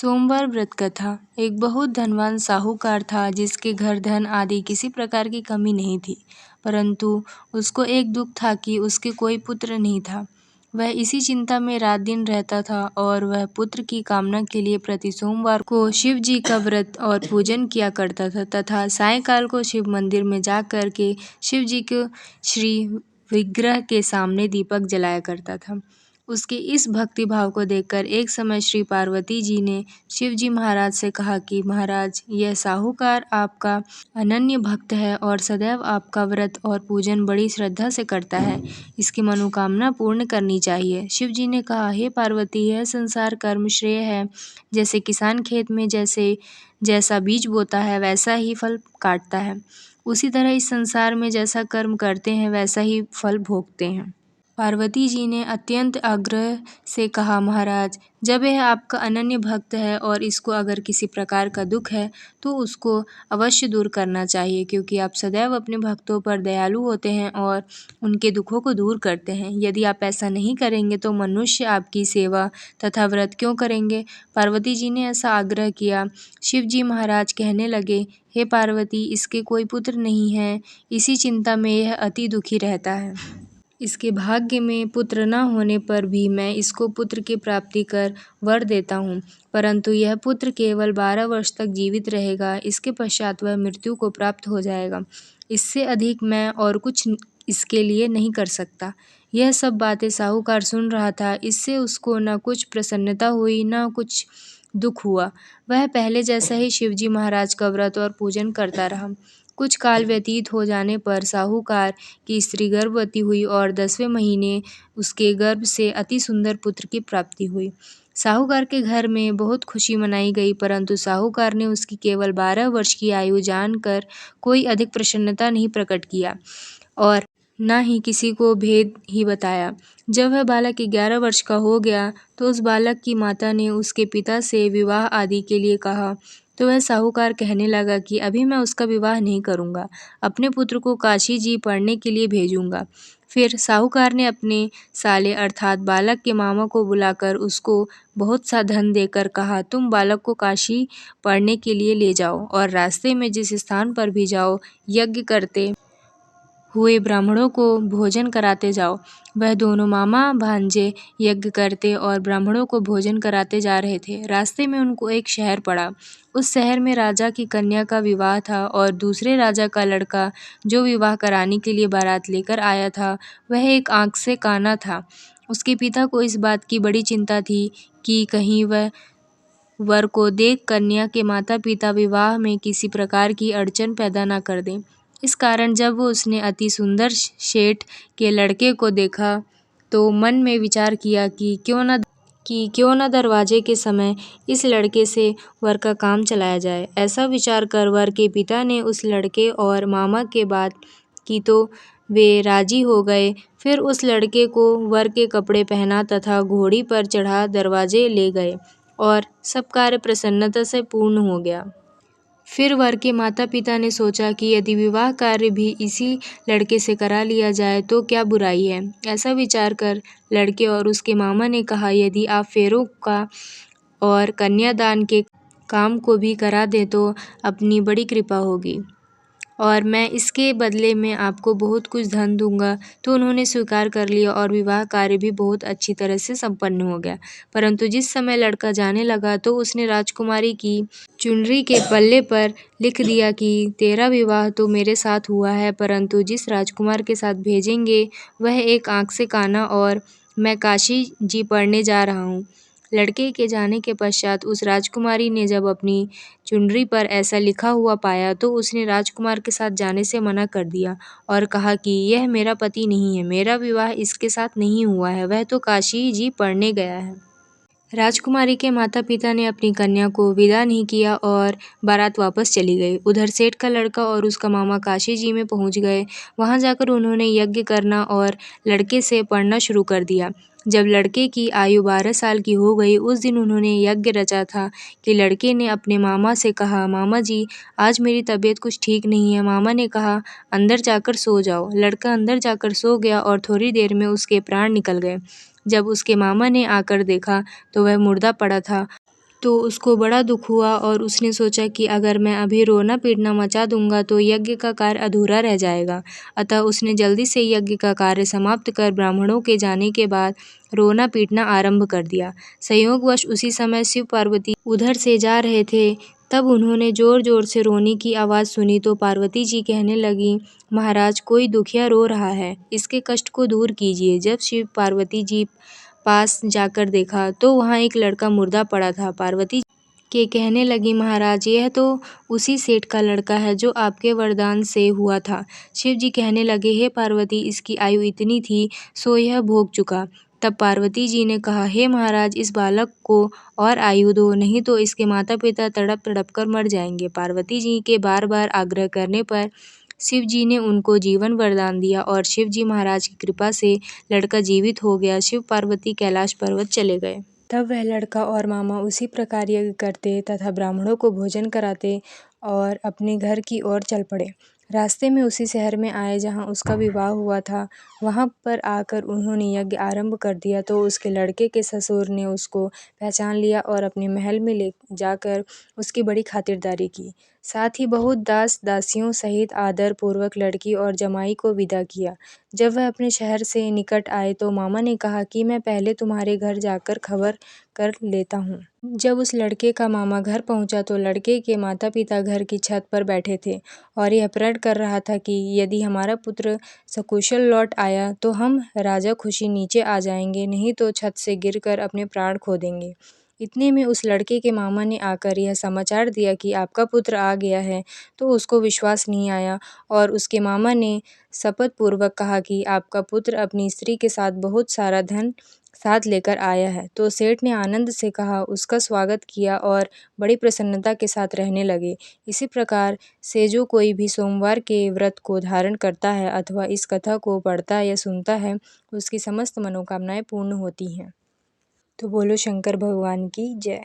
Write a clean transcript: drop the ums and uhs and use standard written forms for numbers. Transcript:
सोमवार व्रत कथा। एक बहुत धनवान साहूकार था जिसके घर धन आदि किसी प्रकार की कमी नहीं थी, परंतु उसको एक दुख था कि उसके कोई पुत्र नहीं था। वह इसी चिंता में रात दिन रहता था और वह पुत्र की कामना के लिए प्रति सोमवार को शिव जी का व्रत और पूजन किया करता था तथा सायंकाल को शिव मंदिर में जा कर के शिव जी के श्री विग्रह के सामने दीपक जलाया करता था। उसके इस भक्ति भाव को देखकर एक समय श्री पार्वती जी ने शिव जी महाराज से कहा कि महाराज, यह साहूकार आपका अनन्य भक्त है और सदैव आपका व्रत और पूजन बड़ी श्रद्धा से करता है। इसकी मनोकामना पूर्ण करनी चाहिए। शिव जी ने कहा, हे पार्वती, यह संसार कर्म श्रेय है। जैसे किसान खेत में जैसा बीज बोता है वैसा ही फल काटता है, उसी तरह इस संसार में जैसा कर्म करते हैं वैसा ही फल भोगते हैं। पार्वती जी ने अत्यंत आग्रह से कहा, महाराज, जब यह आपका अनन्य भक्त है और इसको अगर किसी प्रकार का दुख है तो उसको अवश्य दूर करना चाहिए, क्योंकि आप सदैव अपने भक्तों पर दयालु होते हैं और उनके दुखों को दूर करते हैं। यदि आप ऐसा नहीं करेंगे तो मनुष्य आपकी सेवा तथा व्रत क्यों करेंगे। पार्वती जी ने ऐसा आग्रह किया। शिव जी महाराज कहने लगे, हे पार्वती, इसके कोई पुत्र नहीं है, इसी चिंता में यह अति दुखी रहता है। इसके भाग्य में पुत्र न होने पर भी मैं इसको पुत्र की प्राप्ति कर वर देता हूँ, परंतु यह पुत्र केवल 12 वर्ष तक जीवित रहेगा। इसके पश्चात वह मृत्यु को प्राप्त हो जाएगा। इससे अधिक मैं और कुछ इसके लिए नहीं कर सकता। यह सब बातें साहूकार सुन रहा था। इससे उसको न कुछ प्रसन्नता हुई न कुछ दुख हुआ। वह पहले जैसा ही शिवजी महाराज का व्रत और पूजन करता रहा। कुछ काल व्यतीत हो जाने पर साहूकार की स्त्री गर्भवती हुई और 10वें महीने उसके गर्भ से अति सुंदर पुत्र की प्राप्ति हुई। साहूकार के घर में बहुत खुशी मनाई गई, परंतु साहूकार ने उसकी केवल 12 वर्ष की आयु जानकर कोई अधिक प्रसन्नता नहीं प्रकट किया और न ही किसी को भेद ही बताया। जब वह बालक 11 वर्ष का हो गया तो उस बालक की माता ने उसके पिता से विवाह आदि के लिए कहा, तो वह साहूकार कहने लगा कि अभी मैं उसका विवाह नहीं करूँगा, अपने पुत्र को काशी जी पढ़ने के लिए भेजूँगा। फिर साहूकार ने अपने साले अर्थात बालक के मामा को बुलाकर उसको बहुत सा धन देकर कहा, तुम बालक को काशी पढ़ने के लिए ले जाओ और रास्ते में जिस स्थान पर भी जाओ यज्ञ करते हुए ब्राह्मणों को भोजन कराते जाओ। वह दोनों मामा भांजे यज्ञ करते और ब्राह्मणों को भोजन कराते जा रहे थे। रास्ते में उनको एक शहर पड़ा। उस शहर में राजा की कन्या का विवाह था और दूसरे राजा का लड़का जो विवाह कराने के लिए बारात लेकर आया था वह एक आंख से काना था। उसके पिता को इस बात की बड़ी चिंता थी कि कहीं वह वर को देख कन्या के माता पिता विवाह में किसी प्रकार की अड़चन पैदा न कर दें। इस कारण जब वो उसने अति सुंदर शेठ के लड़के को देखा तो मन में विचार किया कि क्यों न दरवाजे के समय इस लड़के से वर का काम चलाया जाए। ऐसा विचार कर वर के पिता ने उस लड़के और मामा के बात की तो वे राजी हो गए। फिर उस लड़के को वर के कपड़े पहना तथा घोड़ी पर चढ़ा दरवाजे ले गए और सब कार्य प्रसन्नता से पूर्ण हो गया। फिर वर के माता पिता ने सोचा कि यदि विवाह कार्य भी इसी लड़के से करा लिया जाए तो क्या बुराई है। ऐसा विचार कर लड़के और उसके मामा ने कहा, यदि आप फेरों का और कन्यादान के काम को भी करा दें तो अपनी बड़ी कृपा होगी और मैं इसके बदले में आपको बहुत कुछ धन दूंगा। तो उन्होंने स्वीकार कर लिया और विवाह कार्य भी बहुत अच्छी तरह से संपन्न हो गया। परंतु जिस समय लड़का जाने लगा तो उसने राजकुमारी की चुनरी के पल्ले पर लिख दिया कि तेरा विवाह तो मेरे साथ हुआ है, परंतु जिस राजकुमार के साथ भेजेंगे वह एक आंख से काना और मैं काशी जी पढ़ने जा रहा हूँ। लड़के के जाने के पश्चात उस राजकुमारी ने जब अपनी चुनरी पर ऐसा लिखा हुआ पाया तो उसने राजकुमार के साथ जाने से मना कर दिया और कहा कि यह मेरा पति नहीं है, मेरा विवाह इसके साथ नहीं हुआ है, वह तो काशी जी पढ़ने गया है। राजकुमारी के माता पिता ने अपनी कन्या को विदा नहीं किया और बारात वापस चली गई। उधर सेठ का लड़का और उसका मामा काशी जी में पहुंच गए। वहां जाकर उन्होंने यज्ञ करना और लड़के से पढ़ना शुरू कर दिया। जब लड़के की आयु 12 साल की हो गई उस दिन उन्होंने यज्ञ रचा था कि लड़के ने अपने मामा से कहा, मामा जी, आज मेरी तबीयत कुछ ठीक नहीं है। मामा ने कहा, अंदर जाकर सो जाओ। लड़का अंदर जाकर सो गया और थोड़ी देर में उसके प्राण निकल गए। जब उसके मामा ने आकर देखा तो वह मुर्दा पड़ा था तो उसको बड़ा दुख हुआ और उसने सोचा कि अगर मैं अभी रोना पीटना मचा दूंगा तो यज्ञ का कार्य अधूरा रह जाएगा। अतः उसने जल्दी से यज्ञ का कार्य समाप्त कर ब्राह्मणों के जाने के बाद रोना पीटना आरंभ कर दिया। संयोगवश उसी समय शिव पार्वती उधर से जा रहे थे। तब उन्होंने जोर जोर से रोने की आवाज़ सुनी तो पार्वती जी कहने लगी, महाराज कोई दुखिया रो रहा है, इसके कष्ट को दूर कीजिए। जब शिव पार्वती जी पास जाकर देखा तो वहाँ एक लड़का मुर्दा पड़ा था। पार्वती के कहने लगी, महाराज यह तो उसी सेठ का लड़का है जो आपके वरदान से हुआ था। शिव जी कहने लगे, हे पार्वती इसकी आयु इतनी थी सो यह भोग चुका। तब पार्वती जी ने कहा, हे महाराज इस बालक को और आयु दो, नहीं तो इसके माता पिता तड़प तड़प कर मर जाएंगे। पार्वती जी के बार बार आग्रह करने पर शिव जी ने उनको जीवन वरदान दिया और शिव जी महाराज की कृपा से लड़का जीवित हो गया। शिव पार्वती कैलाश पर्वत चले गए। तब वह लड़का और मामा उसी प्रकार यज्ञ करते तथा ब्राह्मणों को भोजन कराते और अपने घर की ओर चल पड़े। रास्ते में उसी शहर में आए जहाँ उसका विवाह हुआ था। वहाँ पर आकर उन्होंने यज्ञ आरंभ कर दिया तो उसके लड़के के ससुर ने उसको पहचान लिया और अपने महल में ले जाकर उसकी बड़ी खातिरदारी की। साथ ही बहुत दास दासियों सहित आदर पूर्वक लड़की और जमाई को विदा किया। जब वह अपने शहर से निकट आए तो मामा ने कहा कि मैं पहले तुम्हारे घर जाकर खबर कर लेता हूँ। जब उस लड़के का मामा घर पहुंचा तो लड़के के माता पिता घर की छत पर बैठे थे और यह प्रण कर रहा था कि यदि हमारा पुत्र सकुशल लौट आया तो हम राजा खुशी नीचे आ जाएंगे, नहीं तो छत से गिरकर अपने प्राण खो देंगे। इतने में उस लड़के के मामा ने आकर यह समाचार दिया कि आपका पुत्र आ गया है। तो उसको विश्वास नहीं आया और उसके मामा ने शपथ पूर्वक कहा कि आपका पुत्र अपनी स्त्री के साथ बहुत सारा धन साथ लेकर आया है। तो सेठ ने आनंद से कहा, उसका स्वागत किया और बड़ी प्रसन्नता के साथ रहने लगे। इसी प्रकार से जो कोई भी सोमवार के व्रत को धारण करता है अथवा इस कथा को पढ़ता या सुनता है उसकी समस्त मनोकामनाएं पूर्ण होती हैं। तो बोलो शंकर भगवान की जय।